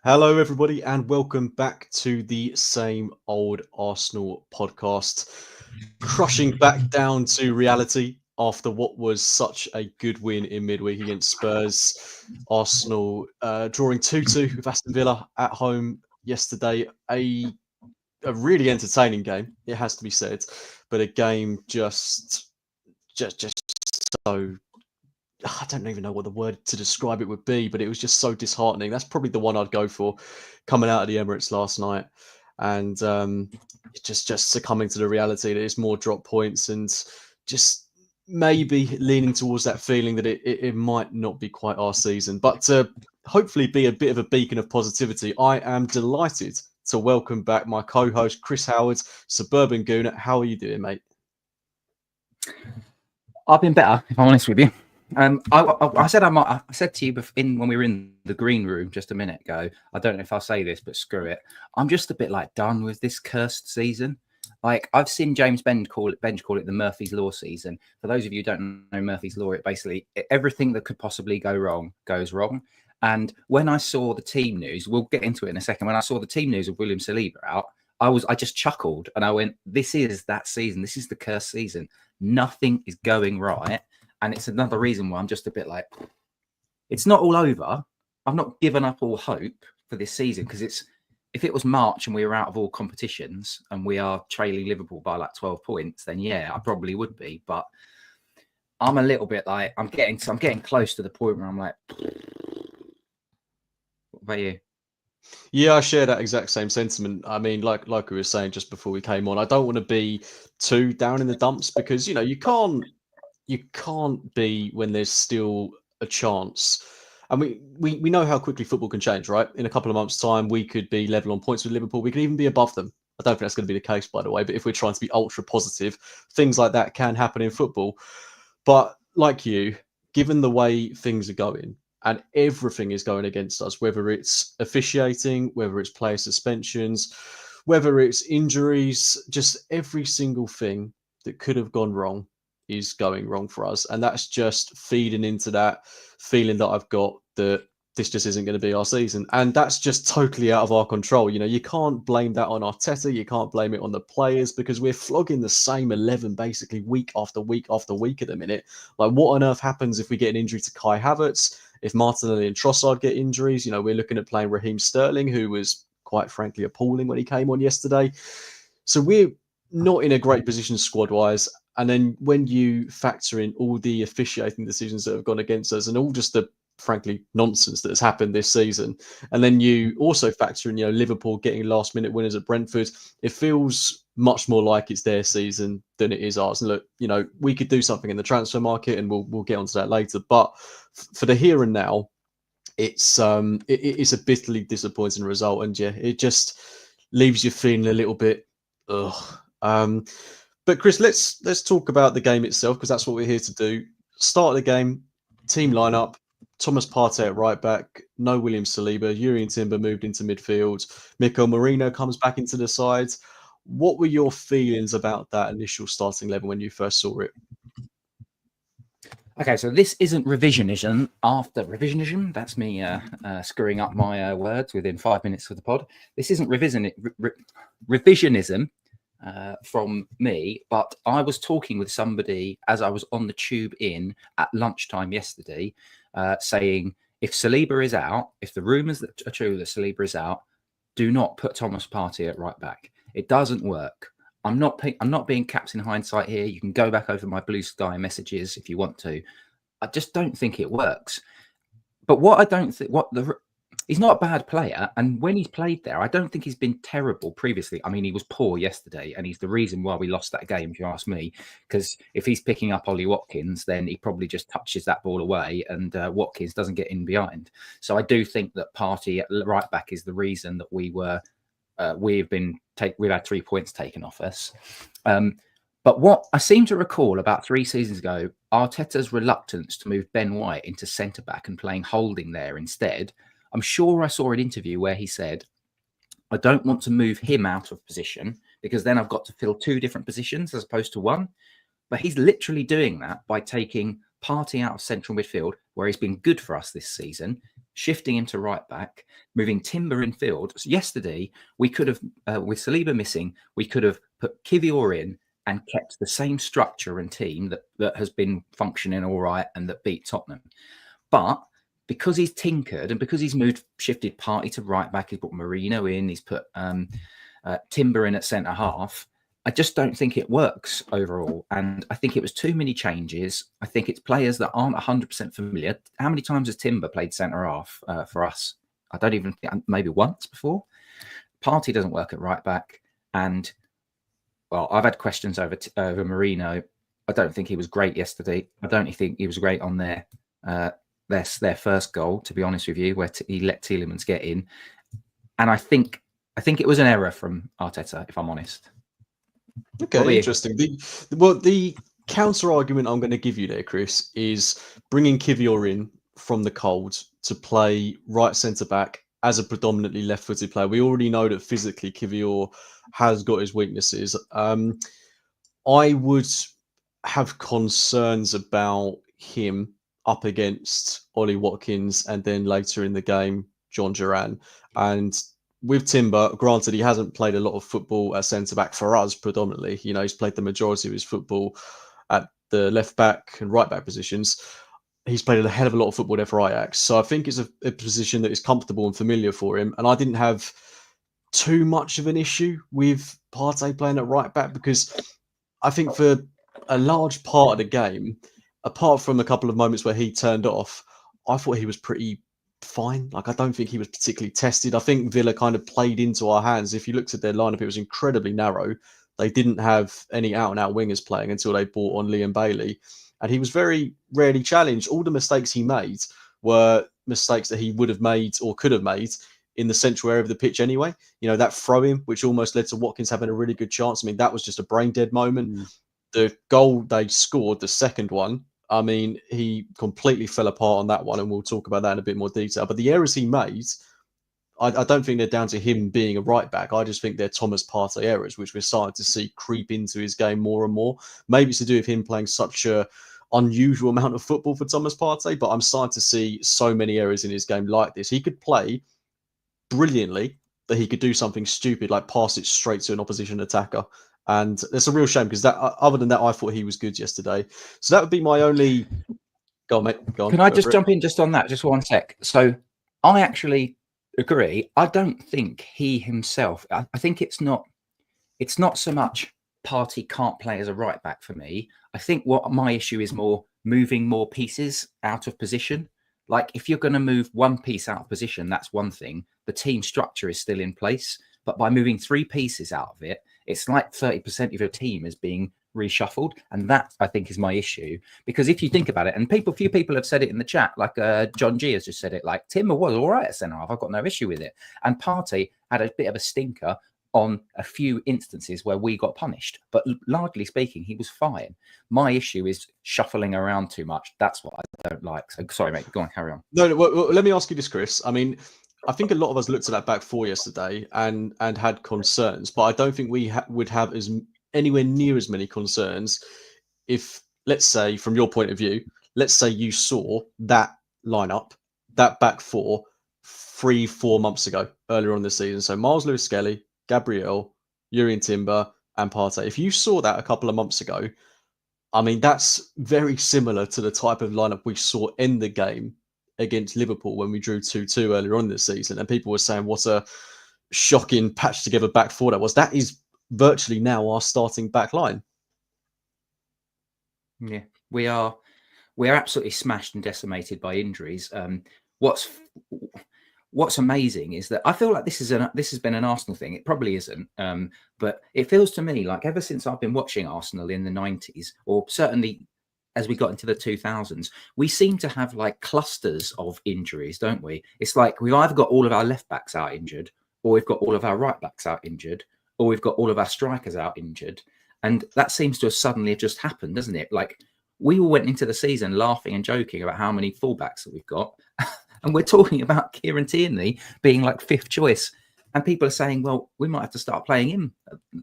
Hello, everybody, and welcome back to the Same Old Arsenal podcast. Crushing back down to reality after what was such a good win in midweek against Spurs. Arsenal drawing 2-2 with Aston Villa at home yesterday. A really entertaining game, it has to be said, but a game just so I don't even know what the word to describe it would be, but it was just so disheartening. That's probably the one I'd go for coming out of the Emirates last night. And just succumbing to the reality that it's more drop points and just maybe leaning towards that feeling that it might not be quite our season. But to hopefully be a bit of a beacon of positivity, I am delighted to welcome back my co-host, Chris Howard, Suburban Gooner. How are you doing, mate? I've been better, if I'm honest with you. I said to you when we were in the green room just a minute ago. I don't know if I'll say this, but screw it. I'm just a bit done with this cursed season. I've seen James Benj call it the Murphy's Law season. For those of you who don't know Murphy's Law, it basically everything that could possibly go wrong goes wrong. And when I saw the team news, we'll get into it in a second. When I saw the team news of William Saliba out, I just chuckled and I went, "This is that season. This is the cursed season. Nothing is going right." And it's another reason why I'm just a bit it's not all over. I've not given up all hope for this season because if it was March and we were out of all competitions and we are trailing Liverpool by 12 points, then yeah, I probably would be. But I'm a little bit I'm getting close to the point where I'm what about you? Yeah, I share that exact same sentiment. I mean, like we were saying just before we came on, I don't want to be too down in the dumps because you can't be when there's still a chance. And we know how quickly football can change, right? In a couple of months' time, we could be level on points with Liverpool. We could even be above them. I don't think that's going to be the case, by the way. But if we're trying to be ultra positive, things like that can happen in football. But like you, given the way things are going, and everything is going against us, whether it's officiating, whether it's player suspensions, whether it's injuries, just every single thing that could have gone wrong is going wrong for us. And that's just feeding into that feeling that I've got that this just isn't going to be our season. And that's just totally out of our control. You can't blame that on Arteta. You can't blame it on the players because we're flogging the same 11 basically week after week after week at the minute. What on earth happens if we get an injury to Kai Havertz? If Martinelli and Trossard get injuries? We're looking at playing Raheem Sterling, who was quite frankly appalling when he came on yesterday. So we're not in a great position squad-wise. And then when you factor in all the officiating decisions that have gone against us and all just the frankly nonsense that has happened this season, and then you also factor in Liverpool getting last-minute winners at Brentford, it feels much more like it's their season than it is ours. And look, we could do something in the transfer market, and we'll get onto that later. But for the here and now, it's a bitterly disappointing result, and yeah, it just leaves you feeling a little bit ugh. But Chris, let's talk about the game itself because that's what we're here to do. Start of the game, team lineup: Thomas Partey at right back, no William Saliba, Yuri Timber moved into midfield, Mikel Merino comes back into the side. What were your feelings about that initial starting 11 when you first saw it? Okay, so this isn't revisionism. After revisionism, that's me screwing up my words within 5 minutes of the pod. This isn't revisionism from me, but I was talking with somebody as I was on the tube in at lunchtime yesterday, saying if Saliba is out, if the rumours that are true that Saliba is out, do not put Thomas Partey at right back. It doesn't work. I'm not being caps in hindsight here. You can go back over my Blue Sky messages if you want to. I just don't think it works. But he's not a bad player, and when he's played there, I don't think he's been terrible previously. I mean, he was poor yesterday, and he's the reason why we lost that game, if you ask me. Because if he's picking up Ollie Watkins, then he probably just touches that ball away, and Watkins doesn't get in behind. So I do think that Partey at right back is the reason that we've had 3 points taken off us. But what I seem to recall about 3 seasons ago, Arteta's reluctance to move Ben White into centre-back and playing holding there instead. I'm sure I saw an interview where he said, I don't want to move him out of position because then I've got to fill 2 different positions as opposed to 1. But he's literally doing that by taking Partey out of central midfield, where he's been good for us this season, shifting him to right back, moving Timber in field. So yesterday, we could have, with Saliba missing, we could have put Kivior in and kept the same structure and team that has been functioning all right and that beat Tottenham. But because he's tinkered and because he's shifted Partey to right back, he's put Marino in, he's put Timber in at centre half, I just don't think it works overall. And I think it was too many changes. I think it's players that aren't 100% familiar. How many times has Timber played centre half for us? I don't even think, maybe once before. Partey doesn't work at right back. And, well, I've had questions over Marino. I don't think he was great yesterday. I don't think he was great on their first goal, to be honest with you, where he let Tielemans get in. And I think it was an error from Arteta, if I'm honest. Okay, interesting. The counter argument I'm going to give you there, Chris, is bringing Kivior in from the cold to play right centre back as a predominantly left-footed player. We already know that physically Kivior has got his weaknesses. I would have concerns about him up against Ollie Watkins and then later in the game, John Duran. And with Timber, granted, he hasn't played a lot of football at centre-back for us predominantly. You know, he's played the majority of his football at the left-back and right-back positions. He's played a hell of a lot of football there for Ajax. So I think it's a position that is comfortable and familiar for him. And I didn't have too much of an issue with Partey playing at right-back because I think for a large part of the game, apart from a couple of moments where he turned off, I thought he was pretty fine. Like, I don't think he was particularly tested. I think Villa kind of played into our hands. If you looked at their lineup, it was incredibly narrow. They didn't have any out-and-out wingers playing until they brought on Liam Bailey. And he was very rarely challenged. All the mistakes he made were mistakes that he would have made or could have made in the central area of the pitch anyway. You know, that throw-in, which almost led to Watkins having a really good chance. I mean, that was just a brain-dead moment. The goal they scored, the second one, I mean, he completely fell apart on that one, and we'll talk about that in a bit more detail. But the errors he made, I don't think they're down to him being a right back. I just think they're Thomas Partey errors, which we're starting to see creep into his game more and more. Maybe it's to do with him playing such a unusual amount of football for Thomas Partey, but I'm starting to see so many errors in his game like this. He could play brilliantly, but he could do something stupid like pass it straight to an opposition attacker. And it's a real shame because that, other than that, I thought he was good yesterday. So that would be my only. Go on, mate. Go on. Can I just jump in just on that? Just one sec. So I actually agree. I don't think he himself. I think it's not so much Partey can't play as a right back for me. I think what my issue is more moving more pieces out of position. Like, if you're going to move one piece out of position, that's one thing. The team structure is still in place. But by moving three pieces out of it, it's like 30% of your team is being reshuffled. And that, I think, is my issue. Because if you think about it, and few people have said it in the chat, like John G has just said it, like, Timber was all right at centre-half. I've got no issue with it. And Partey had a bit of a stinker on a few instances where we got punished. But largely speaking, he was fine. My issue is shuffling around too much. That's what I don't like. So, sorry, mate. Go on, carry on. No, well, let me ask you this, Chris. I mean, I think a lot of us looked at that back four yesterday and had concerns, but I don't think we would have anywhere near as many concerns if, let's say, from your point of view, let's say you saw that lineup, that back four, 3-4 months ago, earlier on this season. So Miles Lewis-Skelly, Gabriel, Jurrien Timber, and Partey. If you saw that a couple of months ago, I mean, that's very similar to the type of lineup we saw in the game against Liverpool when we drew 2-2 earlier on this season. And people were saying what a shocking patch together back four that was. That is virtually now our starting back line. Yeah, we're absolutely smashed and decimated by injuries. What's amazing is that I feel like this has been an Arsenal thing. It probably isn't, but it feels to me like ever since I've been watching Arsenal in the 90s, or certainly as we got into the 2000s, we seem to have like clusters of injuries, don't we? It's like we've either got all of our left backs out injured, or we've got all of our right backs out injured, or we've got all of our strikers out injured. And that seems to have suddenly just happened, doesn't it? Like, we all went into the season laughing and joking about how many fullbacks that we've got. And we're talking about Kieran Tierney being like fifth choice. And people are saying, well, we might have to start playing him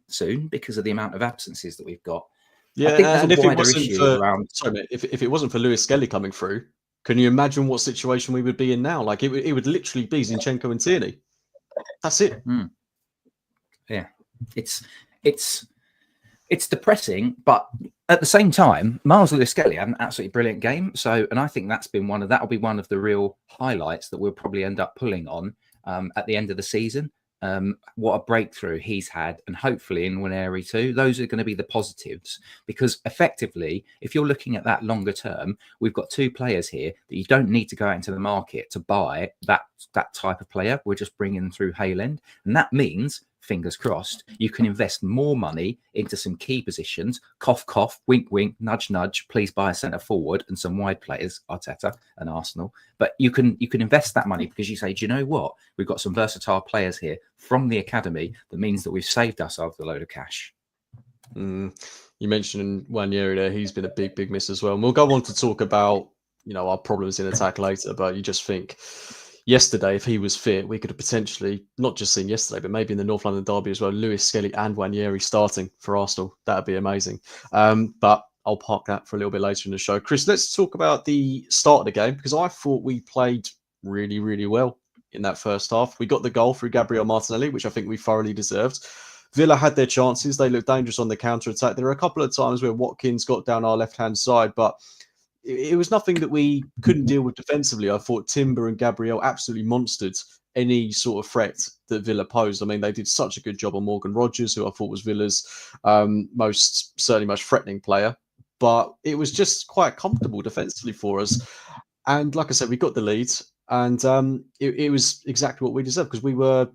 soon because of the amount of absences that we've got. Yeah, I think there's a and if it wider wasn't issue for around. sorry, mate, if it wasn't for Lewis Skelly coming through, can you imagine what situation we would be in now? Like it would literally be Zinchenko and Tierney. That's it. Yeah, it's it's depressing, but at the same time, Miles Lewis-Skelly had an absolutely brilliant game. So, and I think that'll be one of the real highlights that we'll probably end up pulling on at the end of the season. What a breakthrough he's had, and hopefully in Unai too. Those are going to be the positives, because effectively, if you're looking at that longer term, we've got two players here that you don't need to go out into the market to buy that type of player. We're just bringing them through Hayland, and that means, fingers crossed, you can invest more money into some key positions. Cough, cough, wink, wink, nudge, nudge. Please buy a centre forward and some wide players, Arteta and Arsenal. But you can invest that money because you say, do you know what? We've got some versatile players here from the academy. That means that we've saved ourselves a load of cash. You mentioned Wanyeri there. He's been a big miss as well. And we'll go on to talk about, our problems in attack later. But you just think yesterday, if he was fit, we could have potentially not just seen yesterday, but maybe in the North London derby as well, Lewis Skelly and Wanyeri starting for Arsenal. That'd be amazing. But I'll park that for a little bit later in the show. Chris, let's talk about the start of the game, because I thought we played really well in that first half. We got the goal through Gabriel Martinelli, which I think we thoroughly deserved. Villa had their chances. They looked dangerous on the counter-attack. There were a couple of times where Watkins got down our left-hand side, but it was nothing that we couldn't deal with defensively. I thought Timber and Gabriel absolutely monstered any sort of threat that Villa posed. I mean, they did such a good job on Morgan Rogers, who I thought was Villa's most threatening player. But it was just quite comfortable defensively for us. And like I said, we got the lead, and it was exactly what we deserved, because we were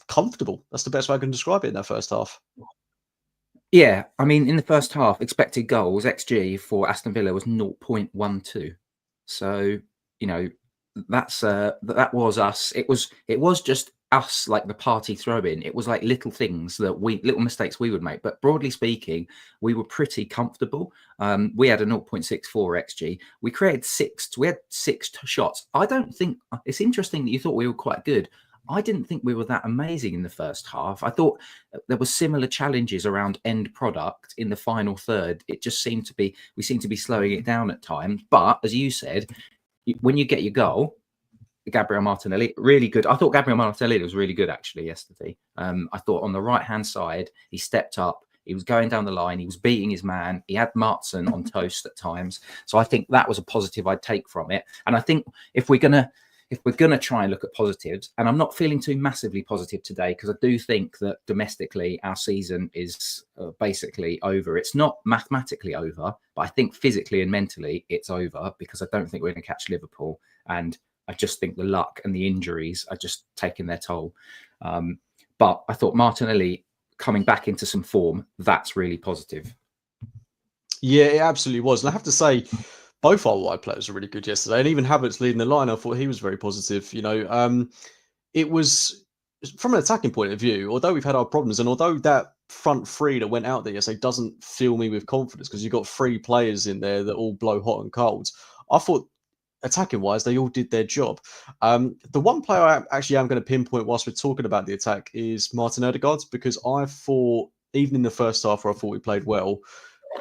comfortable. That's the best way I can describe it in that first half. Yeah, I mean, in the first half, expected goals, XG for Aston Villa was 0.12. So, that was us. It was just us, like the party throw-in. It was like little things little mistakes we would make. But broadly speaking, we were pretty comfortable. We had a 0.64 XG. We had six shots. I don't think it's interesting that you thought we were quite good. I didn't think we were that amazing in the first half. I thought there were similar challenges around end product in the final third. It just seemed to be, we seemed to be slowing it down at times. But as you said, when you get your goal, Gabriel Martinelli, really good. I thought Gabriel Martinelli was really good actually yesterday. I thought on the right-hand side, he stepped up. He was going down the line. He was beating his man. He had Martin on toast at times. So I think that was a positive I'd take from it. And I think if we're going to try and look at positives, and I'm not feeling too massively positive today, because I do think that domestically our season is basically over. It's not mathematically over, but I think physically and mentally it's over, because I don't think we're going to catch Liverpool. And I just think the luck and the injuries are just taking their toll. But I thought Martinelli coming back into some form, that's really positive. Yeah, it absolutely was. And I have to say, both our wide players were really good yesterday, and even Havertz leading the line, I thought he was very positive. It was, from an attacking point of view, although we've had our problems, and although that front three that went out there yesterday doesn't fill me with confidence, because you've got three players in there that all blow hot and cold, I thought attacking wise, they all did their job. The one player I actually am going to pinpoint whilst we're talking about the attack is Martin Odegaard, because I thought, even in the first half where I thought we played well,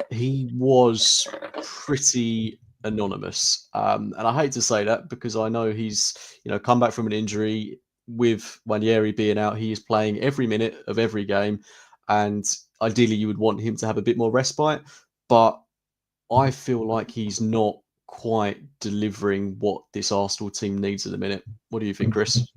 he was pretty anonymous. And I hate to say that, because I know he's, come back from an injury. With Wanyeri being out, he is playing every minute of every game. And ideally you would want him to have a bit more respite. But I feel like he's not quite delivering what this Arsenal team needs at the minute. What do you think, Chris?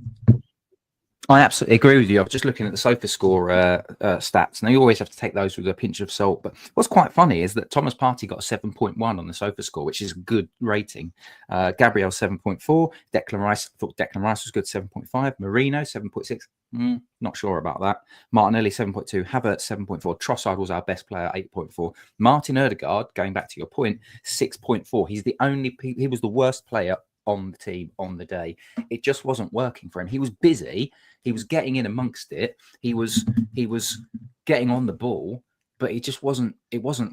I absolutely agree with you. I was just looking at the SofaScore stats. Now, you always have to take those with a pinch of salt. But what's quite funny is that Thomas Partey got a 7.1 on the SofaScore, which is a good rating. Gabriel 7.4. Declan Rice, I thought Declan Rice was good, 7.5. Marino 7.6. Not sure about that. Martinelli 7.2. Havertz 7.4. Trossard was our best player, 8.4. Martin Odegaard, going back to your point, 6.4. He was the worst player on the team on the day. It just wasn't working for him. He was busy. He was getting in amongst it. He was getting on the ball, but it wasn't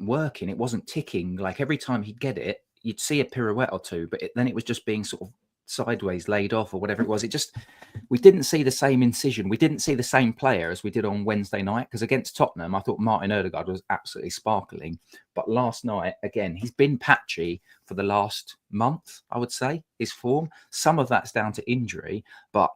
working. It wasn't ticking. Like every time he'd get it, you'd see a pirouette or two, but then it was just being sort of sideways laid off or whatever it was. We didn't see the same incision. We didn't see the same player as we did on Wednesday night, because against Tottenham, I thought Martin Odegaard was absolutely sparkling. But last night, again, he's been patchy for the last month, I would say, his form. Some of that's down to injury, but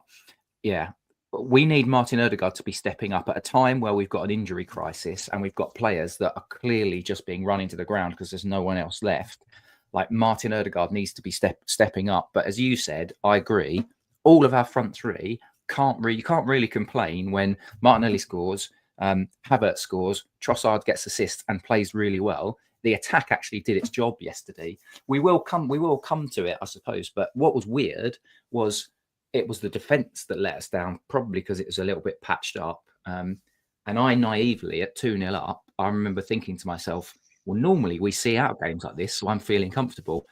yeah, we need Martin Odegaard to be stepping up at a time where we've got an injury crisis and we've got players that are clearly just being run into the ground because there's no one else left. Like, Martin Odegaard needs to be stepping up. But as you said, I agree, all of our front three you can't really complain when Martinelli scores, Havertz scores, Trossard gets assists and plays really well. The attack actually did its job yesterday. We will come to it, I suppose. But what was weird was it was the defence that let us down, probably because it was a little bit patched up. And I naively, at 2-0 up, I remember thinking to myself, well, normally we see out games like this, so I'm feeling comfortable.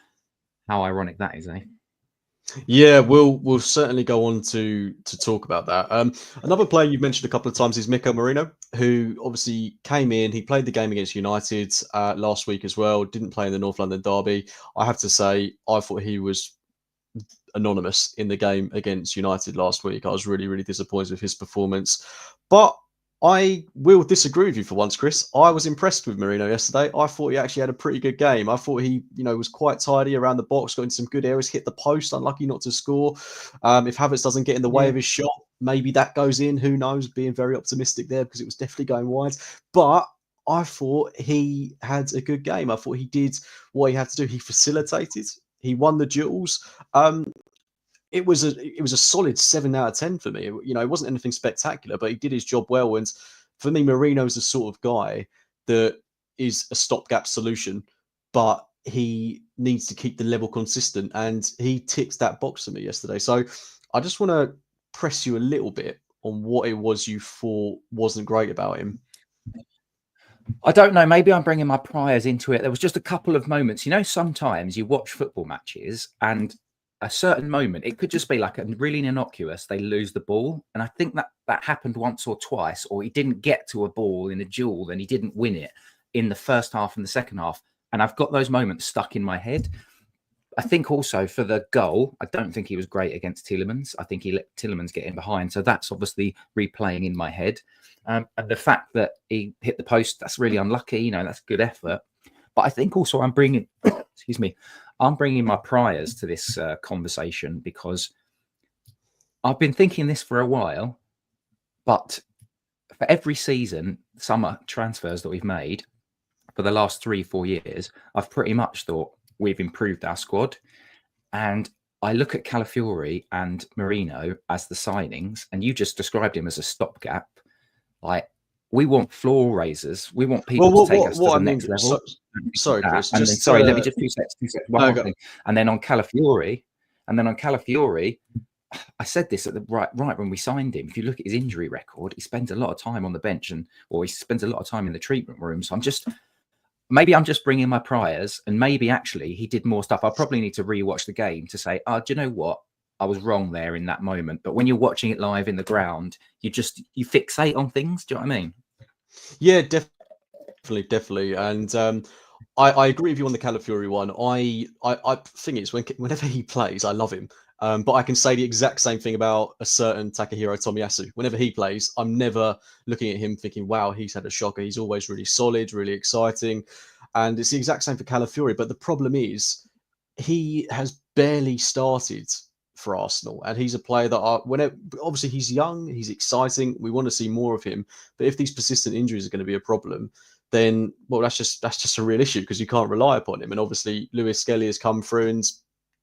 How ironic that is, eh? Yeah, we'll certainly go on to talk about that. Another player you've mentioned a couple of times is Mikel Merino, who obviously came in. He played the game against United last week as well. Didn't play in the North London derby. I have to say, I thought he was anonymous in the game against United last week. I was really, really disappointed with his performance. But I will disagree with you for once, Chris. I was impressed with Merino yesterday. I thought he actually had a pretty good game. I thought he, was quite tidy around the box, got into some good areas, hit the post, unlucky not to score. If Havertz doesn't get in the way of his shot, maybe that goes in. Who knows? Being very optimistic there because it was definitely going wide. But I thought he had a good game. I thought he did what he had to do. He facilitated. He won the duels. It was a solid 7 out of 10 for me. It wasn't anything spectacular, but he did his job well. And for me, Marino's the sort of guy that is a stopgap solution, but he needs to keep the level consistent, and he ticks that box for me yesterday. So I just want to press you a little bit on what it was you thought wasn't great about him. I don't know. Maybe I'm bringing my priors into it. There was just a couple of moments. Sometimes you watch football matches and a certain moment, it could just be like a really innocuous, they lose the ball. And I think that happened once or twice, or he didn't get to a ball in a duel and he didn't win it in the first half and the second half. And I've got those moments stuck in my head. I think also for the goal, I don't think he was great against Tielemans. I think he let Tielemans get in behind. So that's obviously replaying in my head. And the fact that he hit the post, that's really unlucky. That's good effort. But I think also I'm bringing my priors to this conversation because I've been thinking this for a while. But for every season, summer transfers that we've made for the last 3-4 years, I've pretty much thought we've improved our squad. And I look at Calafiori and Merino as the signings, and you just described him as a stopgap. Like, we want floor raisers. We want people to take us to the next level. Sorry, Chris. And then, sorry, let me just 2 seconds. One more thing. And then on Calafiori, I said this at the right when we signed him. If you look at his injury record, he spends a lot of time on the bench or he spends a lot of time in the treatment room. So maybe I'm just bringing my priors, and maybe actually he did more stuff. I probably need to rewatch the game to say, do you know what? I was wrong there in that moment. But when you're watching it live in the ground, you fixate on things. Do you know what I mean? Yeah, definitely. And I agree with you on the Calafiori one. I think it's whenever he plays, I love him. But I can say the exact same thing about a certain Takahiro Tomiyasu. Whenever he plays, I'm never looking at him thinking, wow, he's had a shocker. He's always really solid, really exciting. And it's the exact same for Calafiori. But the problem is he has barely started for Arsenal. And he's a player that obviously he's young, he's exciting. We want to see more of him. But if these persistent injuries are going to be a problem, then, well, that's just a real issue because you can't rely upon him. And obviously Lewis Skelly has come through and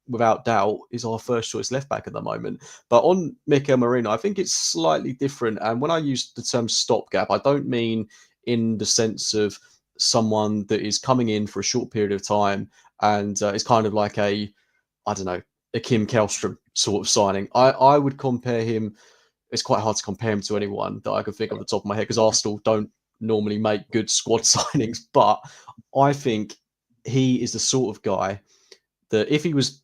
without doubt is our first choice left back at the moment. But on Mikel Merino, I think it's slightly different. And when I use the term stopgap, I don't mean in the sense of someone that is coming in for a short period of time and it's kind of like a Kim Källström sort of signing. I would compare him. It's quite hard to compare him to anyone that I could think of the top of my head because Arsenal don't normally make good squad signings. But I think he is the sort of guy that if he was,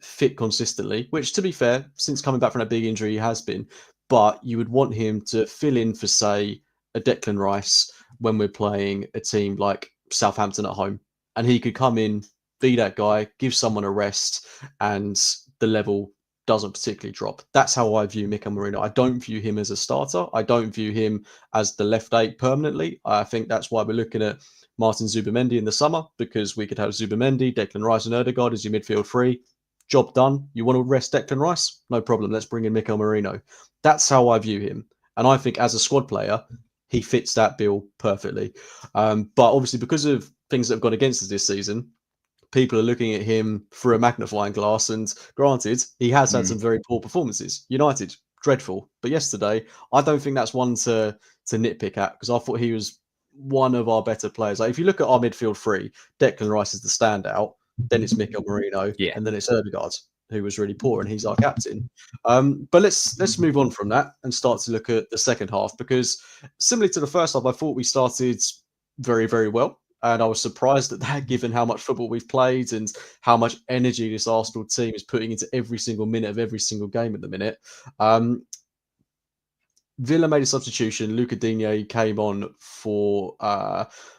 fit consistently, which to be fair, since coming back from a big injury, he has been, but you would want him to fill in for, say, a Declan Rice when we're playing a team like Southampton at home. And he could come in, be that guy, give someone a rest and the level doesn't particularly drop. That's how I view Mikel Merino. I don't view him as a starter. I don't view him as the left 8 permanently. I think that's why we're looking at Martin Zubimendi in the summer, because we could have Zubimendi, Declan Rice and Ødegaard as your midfield 3. Job done. You want to rest Declan Rice? No problem. Let's bring in Mikel Merino. That's how I view him. And I think as a squad player, he fits that bill perfectly. But obviously, because of things that have gone against us this season, people are looking at him through a magnifying glass. And granted, he has had some very poor performances. United, dreadful. But yesterday, I don't think that's one to nitpick at, because I thought he was one of our better players. Like, if you look at our midfield 3, Declan Rice is the standout. Then it's Mikel Merino, and then it's Ødegaard, who was really poor, and he's our captain. But let's move on from that and start to look at the second half, because similarly to the first half, I thought we started very, very well. And I was surprised at that, given how much football we've played and how much energy this Arsenal team is putting into every single minute of every single game at the minute. Villa made a substitution. Luca Digne came on for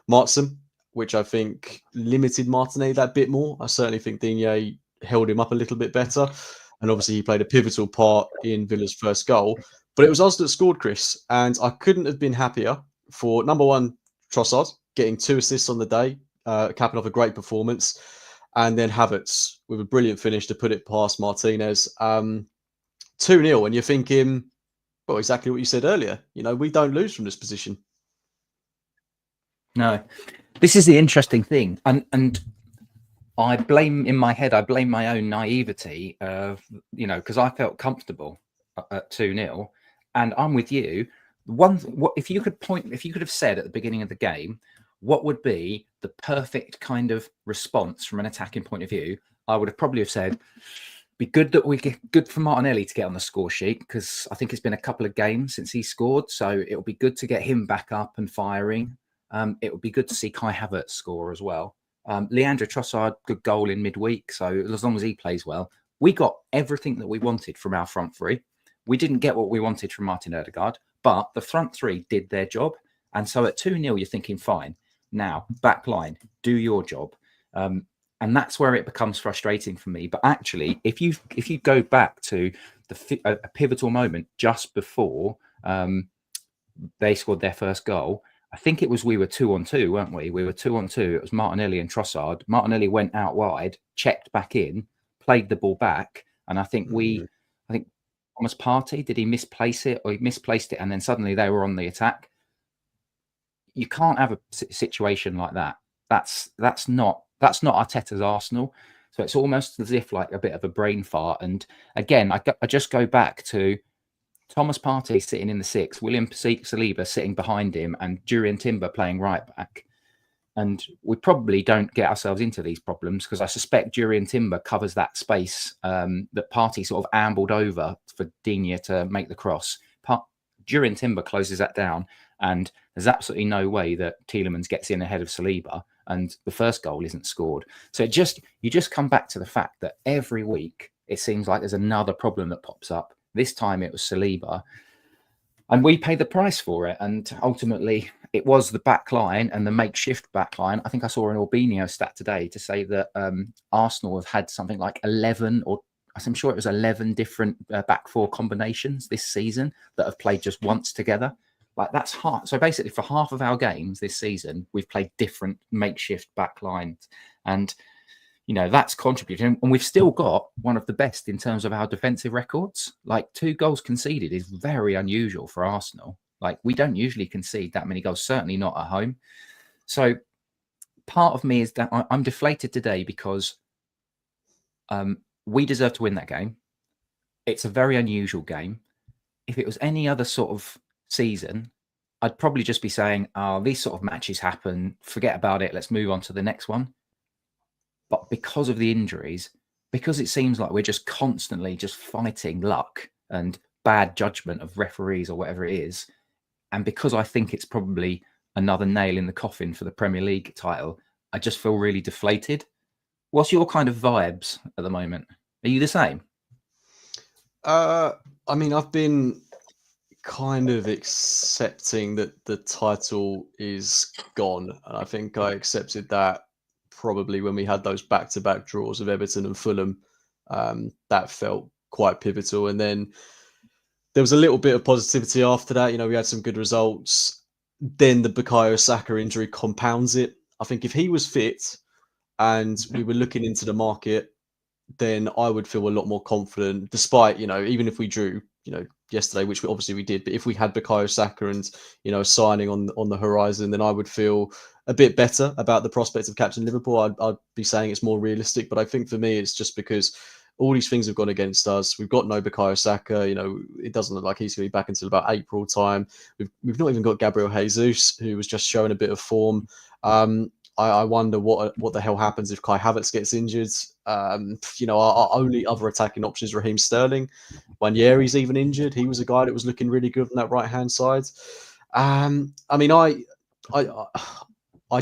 Martson, which I think limited Martinelli that bit more. I certainly think Digne held him up a little bit better. And obviously he played a pivotal part in Villa's first goal. But it was us that scored, Chris. And I couldn't have been happier for, number one, Trossard, getting 2 assists on the day, capping off a great performance. And then Havertz with a brilliant finish to put it past Martinez. 2-0, and you're thinking, well, exactly what you said earlier. You know, we don't lose from this position. No, this is the interesting thing. And I blame my own naivety of, because I felt comfortable at 2-0. And I'm with you. If you could have said at the beginning of the game, what would be the perfect kind of response from an attacking point of view, I would have probably have said, be good that we get good for Martinelli to get on the score sheet, because I think it's been a couple of games since he scored. So it'll be good to get him back up and firing. It would be good to see Kai Havertz score as well. Leandro Trossard, good goal in midweek. So as long as he plays well, we got everything that we wanted from our front 3. We didn't get what we wanted from Martin Ødegaard, but the front 3 did their job. And so at 2-0, you're thinking, fine, now back line, do your job. And that's where it becomes frustrating for me. But actually, if you go back to a pivotal moment just before they scored their first goal, I think it was we were 2-on-2, weren't we? We were 2-on-2. It was Martinelli and Trossard. Martinelli went out wide, checked back in, played the ball back, and I think Thomas Partey, did he misplace it, or he misplaced it, and then suddenly they were on the attack? You can't have a situation like that. That's not Arteta's Arsenal. So it's almost as if like a bit of a brain fart. And again, I just go back to Thomas Partey sitting in the 6, William Saliba sitting behind him, and Jurriën Timber playing right back. And we probably don't get ourselves into these problems, because I suspect Jurriën Timber covers that space that Partey sort of ambled over for Digne to make the cross. Jurriën Timber closes that down, and there's absolutely no way that Tielemans gets in ahead of Saliba, and the first goal isn't scored. So you just come back to the fact that every week it seems like there's another problem that pops up. This time it was Saliba, and we paid the price for it. And ultimately, it was the back line and the makeshift back line. I think I saw an Albinio stat today to say that Arsenal have had something like 11, or I'm sure it was 11 different back 4 combinations this season that have played just once together. Like, that's hard. So basically, for half of our games this season, we've played different makeshift back lines. And, that's contributing. And we've still got one of the best in terms of our defensive records. Like, 2 goals conceded is very unusual for Arsenal. Like, we don't usually concede that many goals, certainly not at home. So part of me is that I'm deflated today because we deserve to win that game. It's a very unusual game. If it was any other sort of season, I'd probably just be saying, oh, these sort of matches happen, forget about it, let's move on to the next one. But because of the injuries, because it seems like we're just constantly just fighting luck and bad judgment of referees or whatever it is, and because I think it's probably another nail in the coffin for the Premier League title, I just feel really deflated. What's your kind of vibes at the moment? Are you the same? I mean, I've been kind of accepting that the title is gone. And I think I accepted that probably when we had those back-to-back draws of Everton and Fulham That felt quite pivotal. And then there was a little bit of positivity after that. You know, we had some good results. Then the Bukayo Saka injury compounds it. I think if he was fit and we were looking into the market, then I would feel a lot more confident, despite, you know, even if we drew, you know, yesterday, which we did, but if we had Bukayo Saka and, you know, signing on the horizon, then I would feel a bit better about the prospect of catching Liverpool. I'd be saying it's more realistic, but I think for me, it's just because all these things have gone against us. We've got no Bukayo Saka. You know, it doesn't look like he's going to be back until about April time. We've not even got Gabriel Jesus, who was just showing a bit of form. I wonder what the hell happens if Kai Havertz gets injured. You know, our only other attacking option is Raheem Sterling. Wanyeri's even injured. He was a guy that was looking really good on that right hand side. I mean, I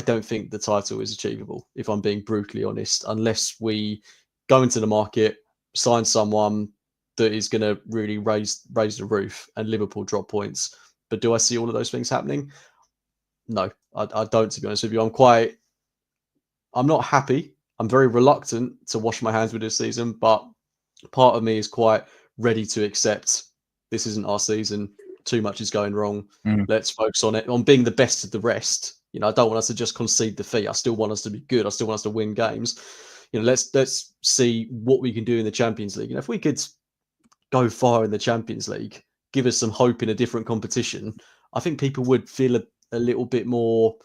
don't think the title is achievable, if I'm being brutally honest, unless we go into the market, sign someone that is going to really raise the roof and Liverpool drop points. But do I see all of those things happening? No, I don't, to be honest with you. I'm not happy. I'm very reluctant to wash my hands with this season, but part of me is quite ready to accept this isn't our season. Too much is going wrong. Let's focus on it, on being the best of the rest. You know, I don't want us to just concede defeat. I still want us to be good. I still want us to win games. You know, let's see what we can do in the Champions League. And if we could go far in the Champions League, give us some hope in a different competition, I think people would feel a little bit more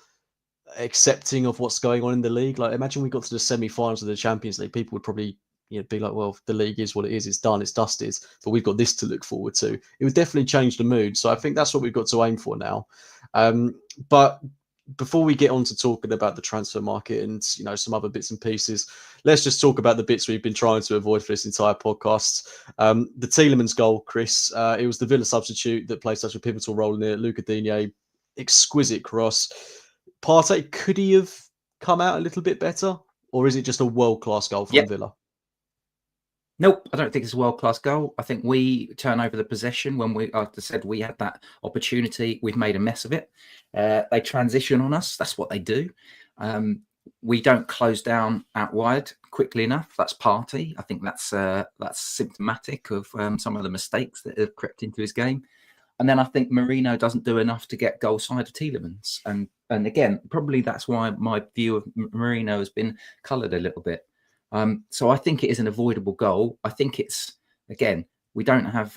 accepting of what's going on in the league. Like, imagine we got to the semi-finals of the Champions League, people would probably, you know, be like, well, the league is what it is, it's done, it's dusted, but we've got this to look forward to. It would definitely change the mood. So I think that's what we've got to aim for now. But before we get on to talking about the transfer market and, you know, some other bits and pieces, let's just talk about the bits we've been trying to avoid for this entire podcast. The Tielemans goal, Chris, it was the Villa substitute that played such a pivotal role in it. Luca Digne, exquisite cross. Partey, could he have come out a little bit better, or is it just a world-class goal from Villa? Nope, I don't think it's a world-class goal. I think we turn over the possession when we, like I said, we had that opportunity. We've made a mess of it. They transition on us. That's what they do. We don't close down out wide quickly enough. That's Partey. I think that's symptomatic of some of the mistakes that have crept into his game. And then I think Merino doesn't do enough to get goal side of Tielemans. And again, probably that's why my view of Merino has been coloured a little bit. So I think it is an avoidable goal. I think it's, again, we don't have,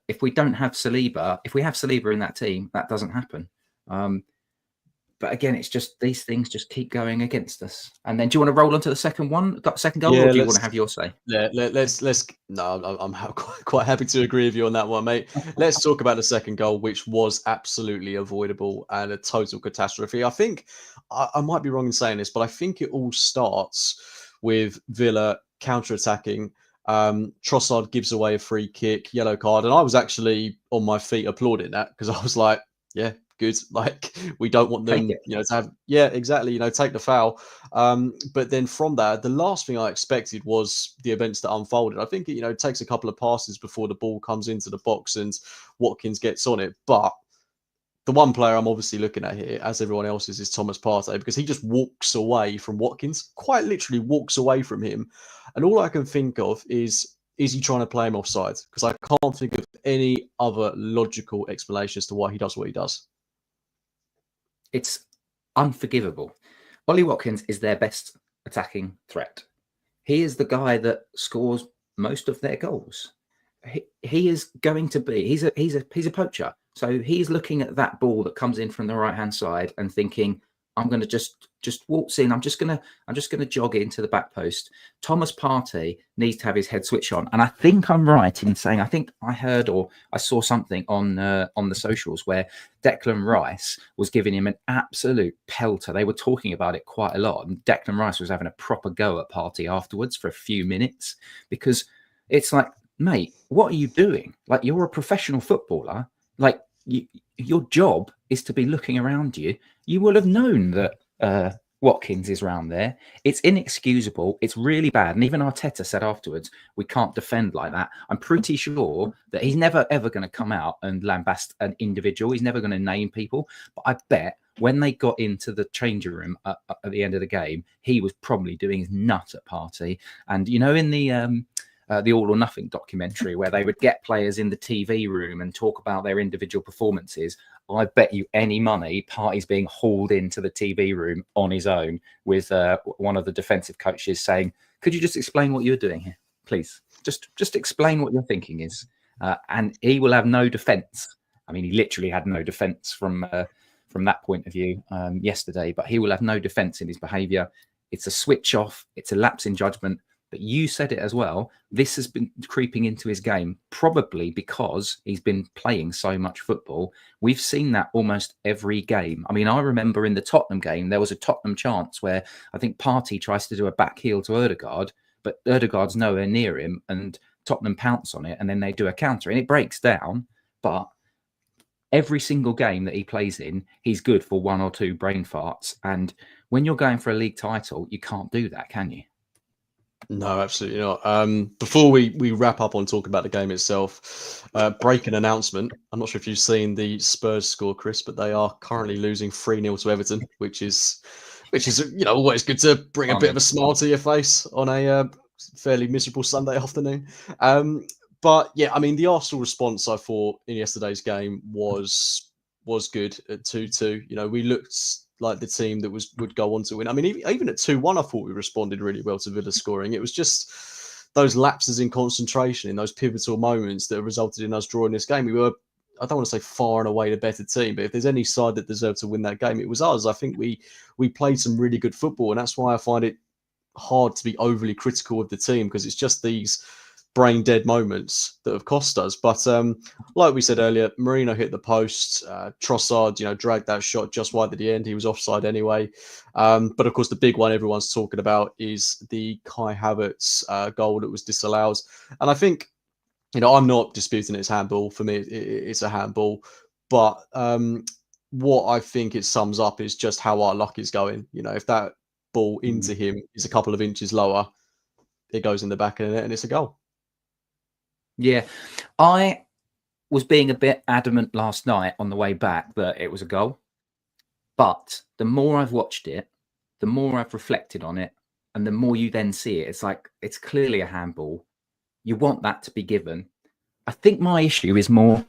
if we don't have Saliba, if we have Saliba in that team, that doesn't happen. But again, it's just these things just keep going against us. And then do you want to roll on to the second goal, or do you want to have your say? Yeah, let's. No, I'm quite happy to agree with you on that one, mate. Let's talk about the second goal, which was absolutely avoidable and a total catastrophe. I think I might be wrong in saying this, but I think it all starts with Villa counter-attacking. Trossard gives away a free kick, yellow card, and I was actually on my feet applauding that because I was like, yeah, good. Like, we don't want them, you know, to have, yeah, exactly, you know, take the foul. But then from that, the last thing I expected was the events that unfolded. I think it, you know, takes a couple of passes before the ball comes into the box and Watkins gets on it. But the one player I'm obviously looking at here, as everyone else is Thomas Partey, because he just walks away from Watkins, quite literally walks away from him. And all I can think of is he trying to play him offside? Because I can't think of any other logical explanation as to why he does what he does. It's unforgivable. Ollie Watkins is their best attacking threat. He is the guy that scores most of their goals. He is going to be, he's a poacher. So he's looking at that ball that comes in from the right hand side and thinking, I'm going to just waltz in. I'm just going to jog into the back post. Thomas Partey needs to have his head switch on. And I think I'm right in saying, I think I heard or I saw something on the socials where Declan Rice was giving him an absolute pelter. They were talking about it quite a lot. And Declan Rice was having a proper go at Partey afterwards for a few minutes, because it's like, mate, what are you doing? Like, you're a professional footballer. Like, your job is to be looking around you. You will have known that Watkins is round there. It's inexcusable. It's really bad. And even Arteta said afterwards, we can't defend like that. I'm pretty sure that he's never, ever going to come out and lambast an individual. He's never going to name people. But I bet when they got into the changing room at the end of the game, he was probably doing his nut at Partey. And, you know, in the the All or Nothing documentary, where they would get players in the TV room and talk about their individual performances. I bet you any money Partey's being hauled into the TV room on his own with one of the defensive coaches saying, "Could you just explain what you're doing here, please? Just explain what your thinking is." And he will have no defence. I mean, he literally had no defence from that point of view yesterday, but he will have no defence in his behaviour. It's a switch off. It's a lapse in judgment. But you said it as well. This has been creeping into his game, probably because he's been playing so much football. We've seen that almost every game. I mean, I remember in the Tottenham game, there was a Tottenham chance where I think Partey tries to do a back heel to Ødegaard, but Ødegaard's nowhere near him, and Tottenham pounce on it, and then they do a counter, and it breaks down. But every single game that he plays in, he's good for one or two brain farts. And when you're going for a league title, you can't do that, can you? No, absolutely not. Before we wrap up on talking about the game itself, breaking announcement. I'm not sure if you've seen the Spurs score, Chris, but they are currently losing 3-0 to Everton, which is always good to bring a bit of a smile to your face on a fairly miserable Sunday afternoon. But yeah, I mean, the Arsenal response I thought in yesterday's game was good at 2-2. We looked like the team that would go on to win. I mean, even at 2-1, I thought we responded really well to Villa scoring. It was just those lapses in concentration in those pivotal moments that resulted in us drawing this game. We were, I don't want to say far and away the better team, but if there's any side that deserved to win that game, it was us. I think we played some really good football, and that's why I find it hard to be overly critical of the team, because it's just these brain dead moments that have cost us. But like we said earlier, Marino hit the post. Trossard, dragged that shot just wide at the end. He was offside anyway. But of course, the big one everyone's talking about is the Kai Havertz goal that was disallowed. And I think, I'm not disputing it's handball. For me, it's a handball. But what I think it sums up is just how our luck is going. If that ball into him is a couple of inches lower, it goes in the back of the net and it's a goal. Yeah, I was being a bit adamant last night on the way back that it was a goal. But the more I've watched it, the more I've reflected on it, and the more you then see it, it's like, it's clearly a handball. You want that to be given. I think my issue is more,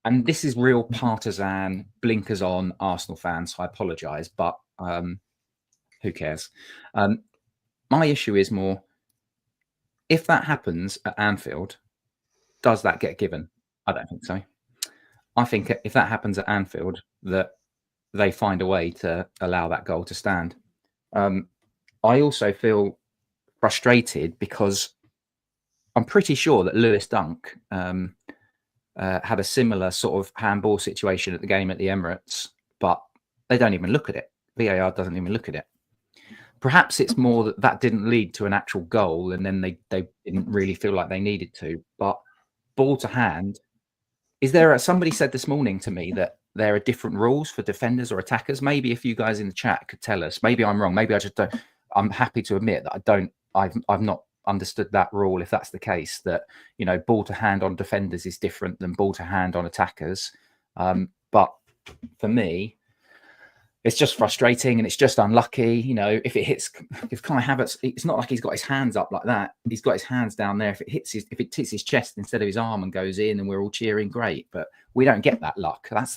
and this is real partisan, blinkers on Arsenal fans, so I apologise, but who cares? My issue is more, if that happens at Anfield, does that get given? I don't think so. I think if that happens at Anfield, that they find a way to allow that goal to stand. I also feel frustrated because I'm pretty sure that Lewis Dunk had a similar sort of handball situation at the game at the Emirates, but they don't even look at it. VAR doesn't even look at it. Perhaps it's more that didn't lead to an actual goal, and then they didn't really feel like they needed to. But ball to hand, somebody said this morning to me that there are different rules for defenders or attackers. Maybe if you guys in the chat could tell us, maybe I'm wrong. Maybe I just don't. I'm happy to admit that I've not understood that rule. If that's the case, that ball to hand on defenders is different than ball to hand on attackers. But for me, it's just frustrating and it's just unlucky. If Kai Havertz, it's not like he's got his hands up like that. He's got his hands down there. If it hits his chest instead of his arm and goes in, and we're all cheering, great. But we don't get that luck. That's